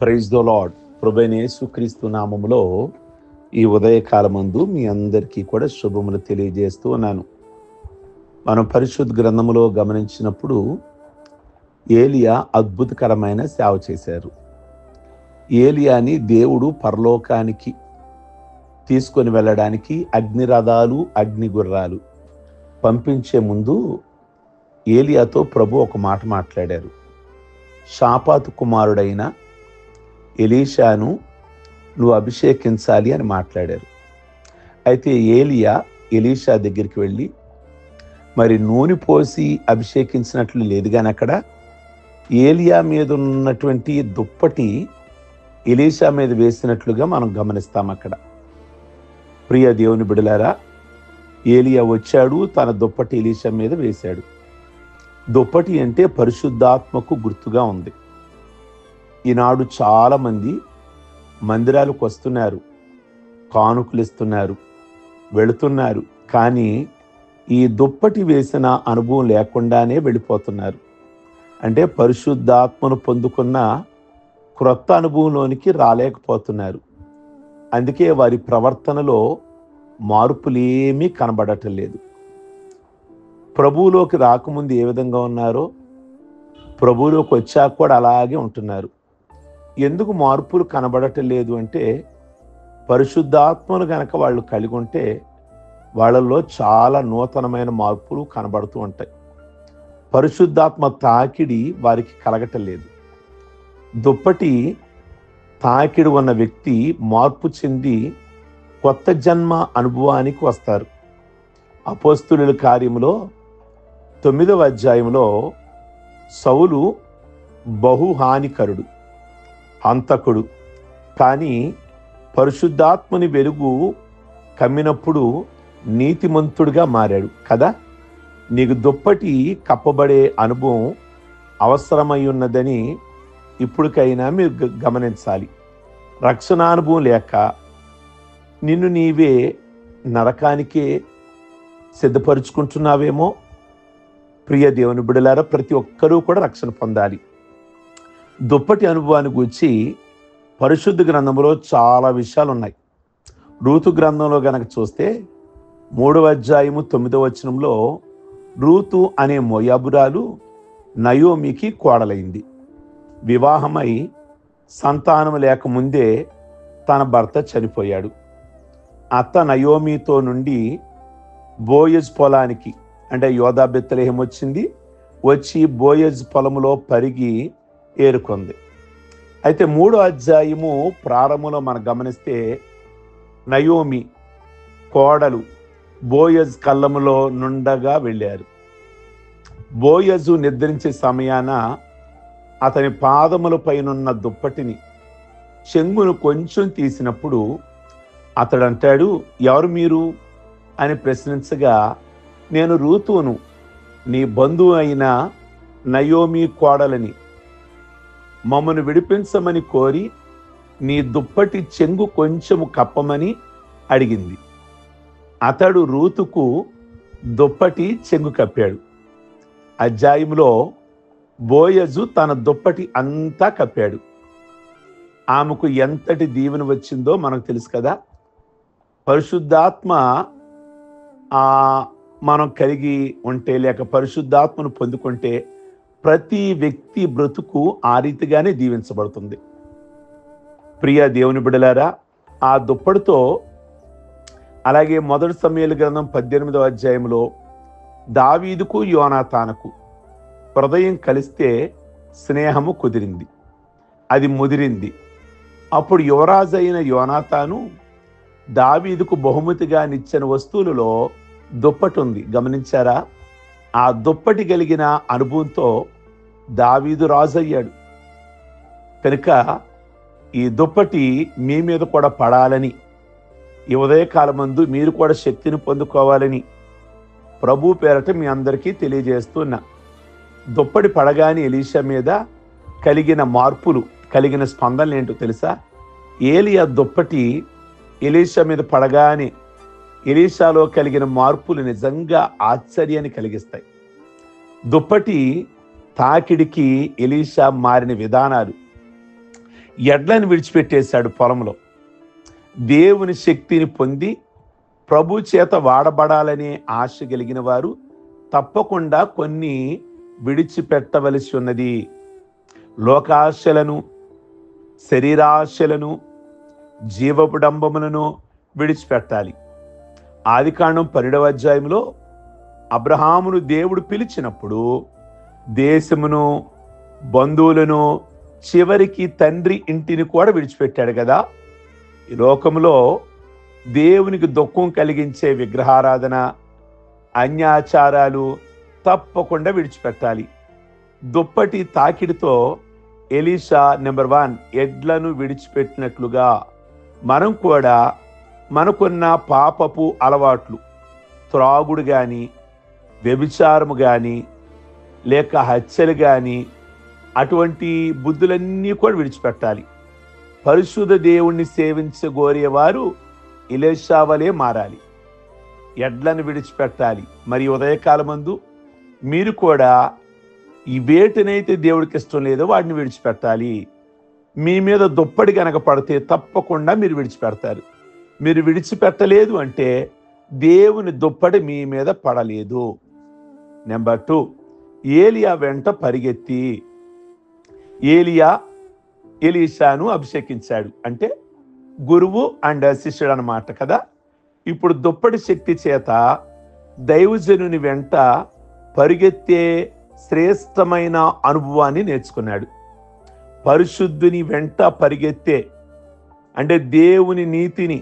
Praise the lord. ప్రభువైన యేసుక్రీస్తు నామములో ఈ ఉదయకాలమందు మీ అందరికీ కూడా శుభములు తెలియజేస్తూ ఉన్నాను. మనం పరిశుద్ధ గ్రంథములో గమనించినప్పుడు ఏలియా అద్భుతకరమైన సేవ చేశారు. ఏలియాని దేవుడు పరలోకానికి తీసుకొని వెళ్ళడానికి అగ్నిరథాలు, అగ్నిగుర్రాలు పంపించే ముందు ఏలియాతో ప్రభు ఒక మాట మాట్లాడారు. షాపాతు కుమారుడైన ఎలీషాను నువ్వు అభిషేకించాలి అని మాట్లాడారు. అయితే ఏలియా ఎలీషా దగ్గరికి వెళ్ళి మరి నూనె పోసి అభిషేకించినట్లు లేదు కానీ అక్కడ ఏలియా మీద ఉన్నటువంటి దుప్పటి ఎలీషా మీద వేసినట్లుగా మనం గమనిస్తాం. అక్కడ ప్రియ దేవుని బిడ్డలారా, ఏలియా వచ్చాడు, తన దుప్పటి ఎలీషా మీద వేశాడు. దుప్పటి అంటే పరిశుద్ధాత్మకు గుర్తుగా ఉంది. ఈనాడు చాలామంది మందిరాలకు వస్తున్నారు, కానుకలు ఇస్తున్నారు, వెళుతున్నారు, కానీ ఈ దుప్పటి వేసిన అనుభవం లేకుండానే వెళ్ళిపోతున్నారు. అంటే పరిశుద్ధాత్మను పొందుకున్న క్రొత్త అనుభవంలోనికి రాలేకపోతున్నారు. అందుకే వారి ప్రవర్తనలో మార్పులేమీ కనబడటం లేదు. ప్రభువులోకి రాకముందు ఏ విధంగా ఉన్నారో ప్రభువులోకి వచ్చాక కూడా అలాగే ఉంటున్నారు. ఎందుకు మార్పులు కనబడటం లేదు అంటే పరిశుద్ధాత్మను గనక వాళ్ళు కలిగి ఉంటే వాళ్ళల్లో చాలా నూతనమైన మార్పులు కనబడుతూ ఉంటాయి. పరిశుద్ధాత్మ తాకిడి వారికి కలగటం లేదు. దుప్పటి తాకిడి ఉన్న వ్యక్తి మార్పు చెంది కొత్త జన్మ అనుభవానికి వస్తారు. అపోస్తలుల కార్యములో 9వ అధ్యాయంలో సౌలు బహుహానికరుడు, హంతకుడు, కానీ పరిశుద్ధాత్మని వెలుగు కమ్మినప్పుడు నీతిమంతుడిగా మారాడు కదా. నీకు దుప్పటి కప్పబడే అనుభవం అవసరమై ఉన్నదని ఇప్పటికైనా మీరు గమనించాలి. రక్షణానుభవం లేక నిన్ను నీవే నరకానికే సిద్ధపరుచుకుంటున్నావేమో. ప్రియ దేవుని బిడ్డలారా, ప్రతి ఒక్కరూ కూడా రక్షణ పొందాలి. దుప్పటి అనుభవాన్ని గురించి పరిశుద్ధ గ్రంథంలో చాలా విషయాలు ఉన్నాయి. రూతు గ్రంథంలో గనక చూస్తే 3వ అధ్యాయము 9వ వచనంలో రూతు అనే మోయాబురాలు నయోమికి కోడలైంది. వివాహమై సంతానం లేకముందే తన భర్త చనిపోయాడు. అత్త నయోమితో నుండి బోయజ్ పొలానికి అంటే యోధా బెత్లెహేం వచ్చింది. వచ్చి బోయజ్ పొలములో పరిగి ఏరుకుంది. అయితే 3వ అధ్యాయము ప్రారంభంలో మనం గమనిస్తే నయోమి కోడలు బోయజ్ కళ్ళములో నుండగా వెళ్ళారు. బోయజు నిద్రించే సమయాన అతని పాదముల పైనున్న దుప్పటిని చెంగును కొంచెం తీసినప్పుడు అతడు అంటాడు, ఎవరు మీరు అని ప్రశ్నించగా, నేను రూతును, నీ బంధువు అయిన నయోమి కోడలని, మమ్మను విడిపించమని కోరి నీ దుప్పటి చెంగు కొంచెము కప్పమని అడిగింది. అతడు రూతుకు దుప్పటి చెంగు కప్పాడు. అధ్యాయంలో బోయజు తన దుప్పటి అంతా కప్పాడు. ఆమెకు ఎంతటి దీవెన వచ్చిందో మనకు తెలుసు కదా. పరిశుద్ధాత్మ మనం కలిగి ఉంటే లేక పరిశుద్ధాత్మను పొందుకుంటే ప్రతి వ్యక్తి బ్రతుకు ఆ రీతిగానే దీవించబడుతుంది. ప్రియ దేవుని బిడ్డలారా, ఆ దుప్పటితో అలాగే 1 సమూయేలు గ్రంథం 18వ అధ్యాయంలో దావీదుకు యోనాతానుకు హృదయం కలిస్తే స్నేహము కుదిరింది, అది ముదిరింది. అప్పుడు యువరాజు అయిన యోనాతాను దావీదుకు బహుమతిగా నిచ్చిన వస్తువులలో దుప్పటి ఉంది. గమనించారా? ఆ దుప్పటి కలిగిన అనుభవంతో దావీదు రాజు అయ్యాడు. కనుక ఈ దుప్పటి మీ మీద కూడా పడాలని, ఈ ఉదయకాలమందు మీరు కూడా శక్తిని పొందుకోవాలని ప్రభు పేరట మీ అందరికీ తెలియజేస్తున్నా. దుప్పటి పడగానే ఎలీషా మీద కలిగిన మార్పులు, కలిగిన స్పందనలు ఏంటో తెలుసా? ఏలియా దుప్పటి ఎలీషా మీద పడగానే ఎలీషాలో కలిగిన మార్పులు నిజంగా ఆశ్చర్యాన్ని కలిగిస్తాయి. దుప్పటి తాకిడికి ఎలీషా మారిన విధానాలు, ఎడ్లను విడిచిపెట్టేశాడు పొలంలో. దేవుని శక్తిని పొంది ప్రభు చేత వాడబడాలనే ఆశ కలిగిన వారు తప్పకుండా కొన్ని విడిచిపెట్టవలసి ఉన్నది. లోకాశలను, శరీరాశలను, జీవపుడంబములను విడిచిపెట్టాలి. ఆదికాండం 12వ అధ్యాయంలో అబ్రహామును దేవుడు పిలిచినప్పుడు దేశమును, బంధువులను, చివరికి తండ్రి ఇంటిని కూడా విడిచిపెట్టాడు కదా. ఈ లోకంలో దేవునికి దుఃఖం కలిగించే విగ్రహారాధన, అన్యాచారాలు తప్పకుండా విడిచిపెట్టాలి. దుప్పటి తాకిడితో ఎలీషా నెంబర్ 1 ఎడ్లను విడిచిపెట్టినట్లుగా మనం కూడా మనకున్న పాపపు అలవాట్లు, త్రాగుడు కానీ, వ్యభిచారము కానీ, లేక హత్యలు కానీ, అటువంటి బుద్ధులన్నీ కూడా విడిచిపెట్టాలి. పరిశుద్ధ దేవుణ్ణి సేవించగోరేవారు ఎలీషా వలె మారాలి. ఎడ్లను విడిచిపెట్టాలి. మరి ఉదయకాలమందు మీరు కూడా ఈ వేటినైతే దేవుడికి ఇష్టం లేదో వాటిని విడిచిపెట్టాలి. మీ మీద దుప్పటి కనుక పడితే తప్పకుండా మీరు విడిచిపెడతారు. మీరు విడిచిపెట్టలేదు అంటే దేవుని దుప్పటి మీ మీద పడలేదు. నెంబర్ 2, ఏలియా వెంట పరిగెత్తి ఏలియా ఎలీషాను అభిషేకించాడు. అంటే గురువు అండ్ శిష్యుడు అన్నమాట కదా. ఇప్పుడు దుప్పటి శక్తి చేత దైవజనుని వెంట పరిగెత్తే శ్రేష్టమైన అనుభవాన్ని నేర్చుకున్నాడు. పరిశుద్ధుని వెంట పరిగెత్తే అంటే దేవుని నీతిని,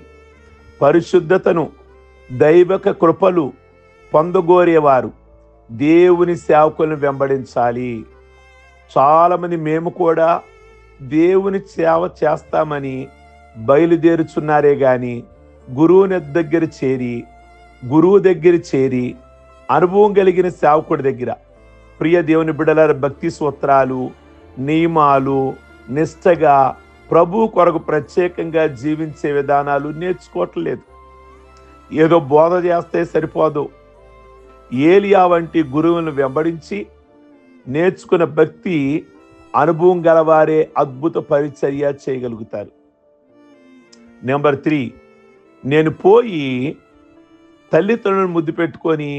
పరిశుద్ధతను, దైవక కృపలు పొందగోరేవారు దేవుని సేవకులను వెంబడించాలి. చాలామంది మేము కూడా దేవుని సేవ చేస్తామని బయలుదేరుచున్నారే గాని గురువు దగ్గర చేరి అనుభవం కలిగిన సేవకుడి దగ్గర ప్రియ దేవుని బిడ్డల భక్తి సూత్రాలు, నియమాలు, నిష్టగా ప్రభు కొరకు ప్రత్యేకంగా జీవించే విధానాలు నేర్చుకోవట్లేదు. ఏదో బోధ చేస్తే సరిపోదు. ఏలియా వంటి గురువులను వెంబడించి నేర్చుకున్న భక్తి అనుభవం గలవారే అద్భుత పరిచర్య చేయగలుగుతారు. నెంబర్ 3, నేను పోయి తల్లిదండ్రులను ముద్దు పెట్టుకొని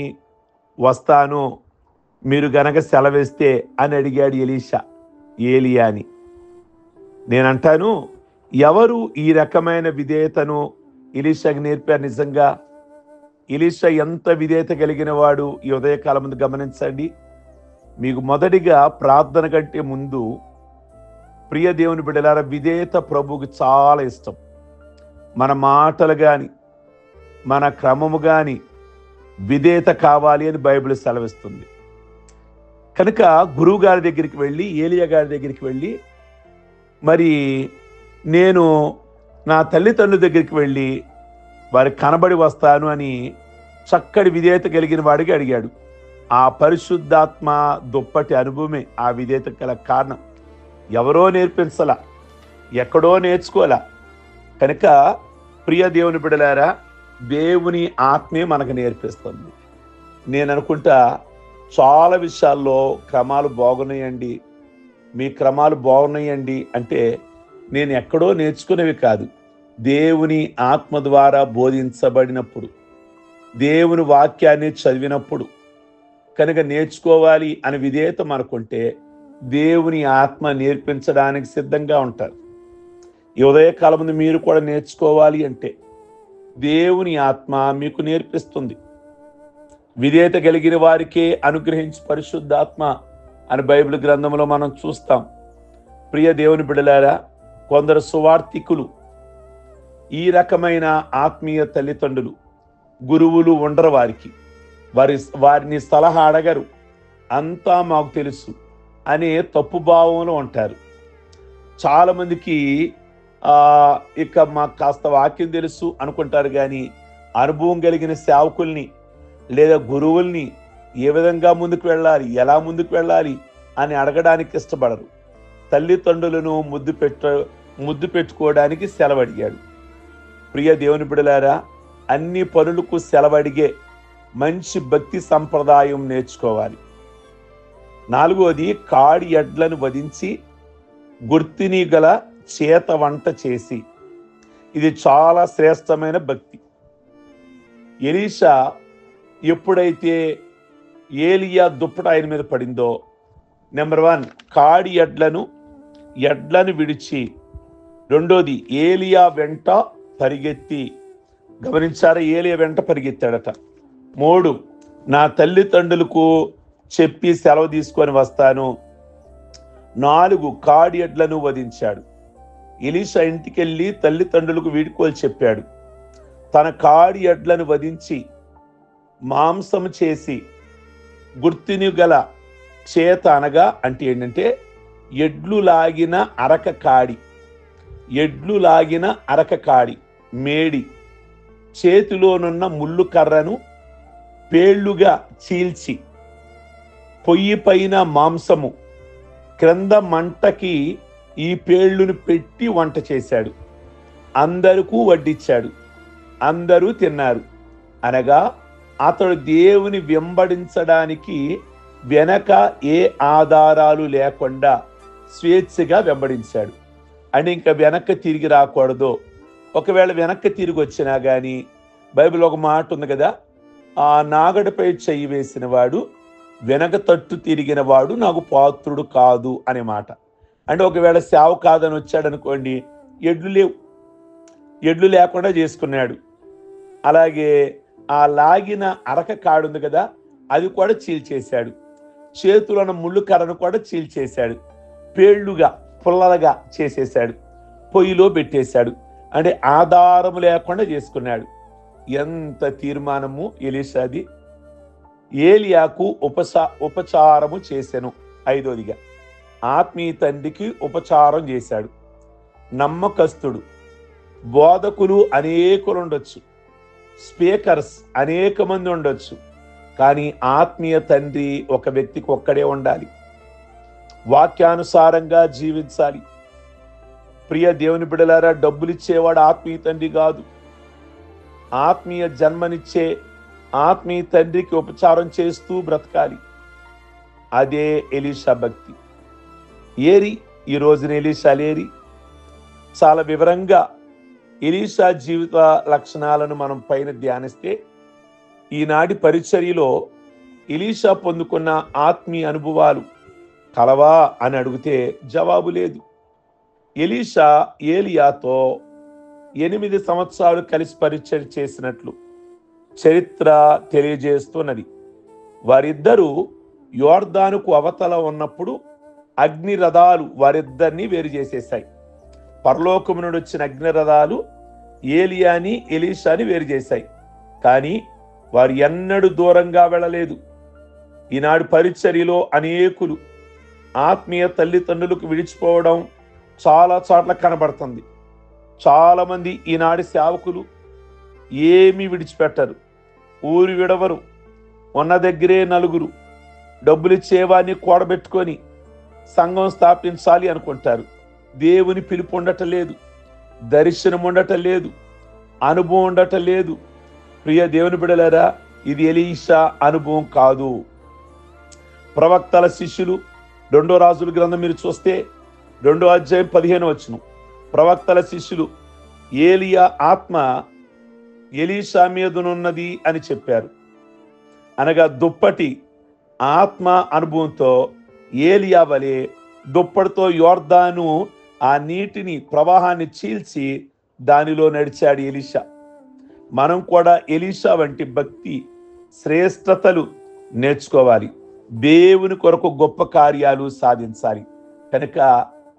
వస్తాను, మీరు గనక సెలవిస్తే అని అడిగాడు ఏలియాని. నేనంటాను, ఎవరు ఈ రకమైన విధేయతను ఎలీషాకి నేర్పారు? నిజంగా ఎలీషా ఎంత విధేయత కలిగిన వాడు ఈ ఉదయకాలం ముందు గమనించండి. మీకు మొదటిగా ప్రార్థన కంటే ముందు ప్రియ దేవుని బిడ్డలారా, విధేయత ప్రభువుకి చాలా ఇష్టం. మన మాటలు కానీ, మన క్రమము కానీ విధేయత కావాలి అని బైబిల్ సెలవిస్తుంది. కనుక గురువు గారి దగ్గరికి వెళ్ళి, ఏలియా గారి దగ్గరికి వెళ్ళి, మరి నేను నా తల్లిదండ్రుల దగ్గరికి వెళ్ళి వారికి కనబడి వస్తాను అని చక్కటి విధేయత కలిగిన వాడికి అడిగాడు. ఆ పరిశుద్ధాత్మ దుప్పటి అనుభవమే ఆ విధేయత గల కారణం. ఎవరో నేర్పించలా, ఎక్కడో నేర్చుకోలా. కనుక ప్రియ దేవుని బిడ్డలారా, దేవుని ఆత్మే మనకు నేర్పిస్తుంది. నేను అనుకుంటా చాలా విషయాల్లో క్రమాలు బాగున్నాయండి, మీ క్రమాలు బాగున్నాయండి అంటే నేను ఎక్కడో నేర్చుకునేవి కాదు. దేవుని ఆత్మ ద్వారా బోధించబడినప్పుడు, దేవుని వాక్యాన్ని చదివినప్పుడు కనుక నేర్చుకోవాలి అని విధేయత మనకుంటే దేవుని ఆత్మ నేర్పించడానికి సిద్ధంగా ఉంటారు. ఈ ఉదయకాలం ముందు మీరు కూడా నేర్చుకోవాలి అంటే దేవుని ఆత్మ మీకు నేర్పిస్తుంది. విధేయత కలిగిన వారికే అనుగ్రహించి పరిశుద్ధాత్మ అని బైబిల్ గ్రంథంలో మనం చూస్తాం. ప్రియ దేవుని బిడ్డలారా, కొందరు సువార్థికులు, ఈ రకమైన ఆత్మీయ తల్లిదండ్రులు, గురువులు ఉండరు. వారిని సలహా అడగరు. అంతా మాకు తెలుసు అనే తప్పు భావంలో ఉంటారు. చాలా మందికి ఇక మాకు కాస్త వాక్యం తెలుసు అనుకుంటారు, కానీ అనుభవం కలిగిన సేవకుల్ని లేదా గురువుల్ని ఏ విధంగా ముందుకు వెళ్ళాలి, ఎలా ముందుకు వెళ్ళాలి అని అడగడానికి ఇష్టపడరు. తల్లిదండ్రులను ముద్దు పెట్టుకోవడానికి సెలవడిగాడు. ప్రియ దేవుని బిడ్డలారా, అన్ని పనులకు సెలవడిగే మంచి భక్తి సంప్రదాయం నేర్చుకోవాలి. 4వది, కాడి ఎడ్లను వధించి గుర్తిని గల చేత వంట చేసి, ఇది చాలా శ్రేష్టమైన భక్తి. ఎలీషా ఎప్పుడైతే ఏలియా దుప్పట ఆయన మీద పడిందో, నెంబర్ 1 కాడి ఎడ్లను విడిచి, రెండోది ఏలియా వెంట పరిగెత్తి, గమనించారా, ఏలియా వెంట పరిగెత్తాడట. 3 నా తల్లిదండ్రులకు చెప్పి సెలవు తీసుకొని వస్తాను. 4 కాడి ఎడ్లను వధించాడు. ఎలీషా ఇంటికెళ్ళి తల్లిదండ్రులకు వీడ్కోలు చెప్పాడు. తన కాడి ఎడ్లను వధించి మాంసం చేసి గుర్తుని గల చేత, అనగా అంటే ఏంటంటే ఎడ్లు లాగిన అరక కాడి మేడి, చేతిలోనున్న ముళ్ళు కర్రను పేళ్లుగా చీల్చి, పొయ్యి పైన మాంసము, క్రింద మంటకి ఈ పేళ్లును పెట్టి వంట చేశాడు. అందరికీ వడ్డించాడు. అందరూ తిన్నారు. అనగా అతడు దేవుని వెంబడించడానికి వెనక ఏ ఆధారాలు లేకుండా స్వేచ్ఛగా వెంబడించాడు. అని ఇంకా వెనక్కి తిరిగి రాకూడదు. ఒకవేళ వెనక్కి తిరిగి వచ్చినా కానీ, బైబిల్ ఒక మాట ఉంది కదా, ఆ నాగడిపై చెయ్యి వేసిన వాడు వెనక తట్టు తిరిగిన వాడు నాకు పాత్రుడు కాదు అనే మాట. అంటే ఒకవేళ సేవ కాదని వచ్చాడు అనుకోండి, ఎడ్లు లేకుండా చేసుకున్నాడు. అలాగే ఆ లాగిన అరక కాడు ఉంది కదా, అది కూడా చీల్చేశాడు. చేతులను ముళ్ళు కర్రను కూడా చీల్చేశాడు. పేళ్లుగా పుల్లలుగా చేసేశాడు. పొయ్యిలో పెట్టేశాడు. అంటే ఆధారము లేకుండా చేసుకున్నాడు. ఎంత తీర్మానము ఎలీషాది. ఏలియాకు ఉపచారము చేసెను. 5వదిగా ఆత్మీయ తండ్రికి ఉపచారం చేశాడు. నమ్మకస్తుడు. బోధకులు అనేకులు ఉండొచ్చు, స్పీకర్స్ అనేక మంది ఉండొచ్చు, కానీ ఆత్మీయ తండ్రి ఒక వ్యక్తికి ఒక్కడే ఉండాలి. వాక్యానుసారంగా జీవించాలి. ప్రియ దేవుని బిడ్డలారా, డబ్బులు ఇచ్చేవాడు ఆత్మీయ తండ్రి కాదు. ఆత్మీయ జన్మనిచ్చే ఆత్మీయ తండ్రికి ఉపచారం చేస్తూ బ్రతకాలి. అదే ఎలీషా భక్తి. ఏరి ఈ రోజున ఎలీషా లేరి. చాలా వివరంగా ఎలీషా జీవిత లక్షణాలను మనం పైన ధ్యానిస్తే, ఈనాటి పరిచర్యలో ఎలీషా పొందుకున్న ఆత్మీయ అనుభవాలు కలవా అని అడిగితే జవాబు లేదు. ఎలీషా ఏలియాతో 8 సంవత్సరాలు కలిసి పరిచర్య చేసినట్లు చరిత్ర తెలియజేస్తున్నది. వారిద్దరూ యోర్దానుకు అవతల ఉన్నప్పుడు అగ్ని రథాలు వారిద్దరిని వేరు చేసేశాయి. పరలోకము నుండి వచ్చిన అగ్ని రథాలు ఏలియాని ఎలీషాని వేరు చేశాయి. కానీ వారు ఎన్నడూ దూరంగా వెళ్ళలేదు. ఈనాడు పరిచర్యలో అనేకులు ఆత్మీయ తల్లిదండ్రులకు విడిచిపోవడం చాలా చోట్ల కనబడుతుంది. చాలా మంది ఈనాడు సేవకులు ఏమీ విడిచిపెట్టరు, ఊరు విడవరు, ఉన్న దగ్గరే నలుగురు, డబ్బులు ఇచ్చేవాడిని కూడబెట్టుకొని సంఘం స్థాపించాలి అనుకుంటారు. దేవుని పిలుపు ఉండటం లేదు, దర్శనం ఉండటం లేదు, అనుభవం ఉండటం లేదు. ప్రియ దేవుని బిడ్డలారా, ఇది ఎలీషా అనుభవం కాదు. ప్రవక్తల శిష్యులు 2వ రాజుల గ్రంథం మీరు చూస్తే 2వ అధ్యాయం 15వ వచనం, ప్రవక్తల శిష్యులు ఏలియా ఆత్మ ఎలీషా మీదనున్నది అని చెప్పారు. అనగా దుప్పటి ఆత్మ అనుభవంతో ఏలియా వలె దుప్పటితో యోర్దాను ఆ నీటిని ప్రవాహాన్ని చీల్చి దానిలో నడిచాడు ఎలీషా. మనం కూడా ఎలీషా వంటి భక్తి శ్రేష్టతలు నేర్చుకోవాలి. దేవుని కొరకు గొప్ప కార్యాలు సాధించాలి. కనుక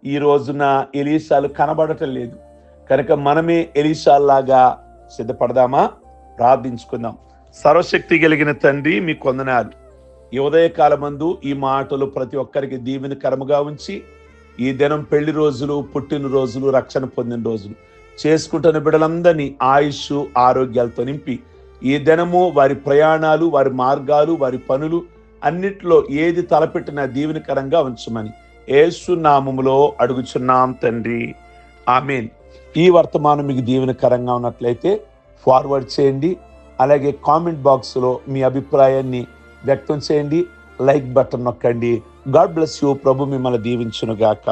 ఈ రోజున ఎలీషాలు కనబడటం లేదు. కనుక మనమే ఎలీషాల్లాగా సిద్ధపడదామా? ప్రార్థించుకుందాం. సర్వశక్తి కలిగిన తండ్రి, మీ కొందనాలు. ఈ ఉదయకాలమందు ఈ మాటలు ప్రతి ఒక్కరికి దీవెనకరముగా ఉంచి, ఈ దినం పెళ్లి రోజులు, పుట్టినరోజులు, రక్షణ పొందిన రోజులు చేసుకుంటున్న బిడ్డలందరినీ ఆయుష్ ఆరోగ్యాలతో నింపి, ఈ దినము వారి ప్రయాణాలు, వారి మార్గాలు, వారి పనులు అన్నిట్లో ఏది తలపెట్టినా దీవెనకరంగా ఉంచమని యేసు నామములో అడుగుచున్నాం తండ్రి, ఆమేన్. ఈ వర్తమానం మీకు దీవెనకరంగా ఉన్నట్లయితే ఫార్వర్డ్ చేయండి. అలాగే కామెంట్ బాక్స్లో మీ అభిప్రాయాన్ని వ్యక్తం చేయండి. లైక్ బటన్ నొక్కండి. God bless you. ప్రభు మిమ్మల్ని దీవించును గాక.